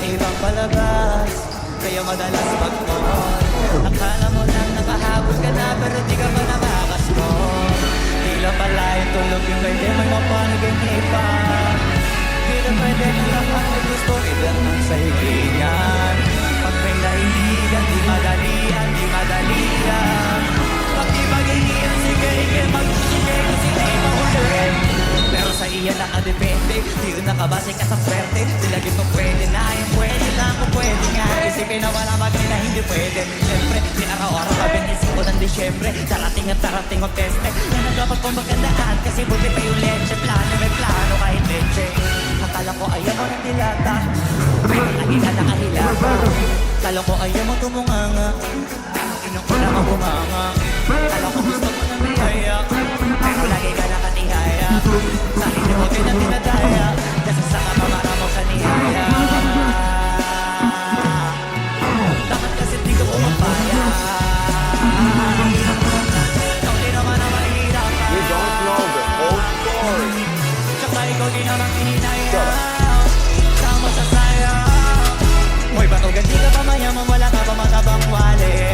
ibang palabas, kaya madalas mag-call. Akala mo lang nakahabol ka na, pero di ka pa nakakaskol. Tila pala yung tulog yung pwede may mapanaganipan. Tila pwede na lang ang gusto, ilan ang sahilingan. Pag may naiigan, di madalian, di madalian. Pag di mag-iiyan, sige, mag-sige, kasi di maulit. Pero sa iya nakadepende, di yun nakabase ka sa swerte. Dilagin mo pwede na, yung pwede lang kung pwede nga. Isipin na wala bagay na hindi pwede. Siyempre, di araw-araw ka 25 ng Disyembre. Darating at darating ang teste na dapat kong magandaan, kasi buti pa yung leche. Plano, may plano kahit leche. Akala ko ayaw mo ng dilata, lagi ka nakahilata. Akala ko ayaw mo tumunganga, inong-una mo bumanga. Akala ko gusto mo na may kaya, pero lagi ka nakatihaya. Sa hindi mo tinadaya, kasi sa kamamara mo sa nihaya. Bakit kasi di ko pumapaya? Ikaw di naman na mahirap ka. We don't know the whole story. Tsaka ikaw di naman hininaya. Sama sa sayang. Hoy, ba't ganti ka pa mayaman, wala ka pa matabang wali?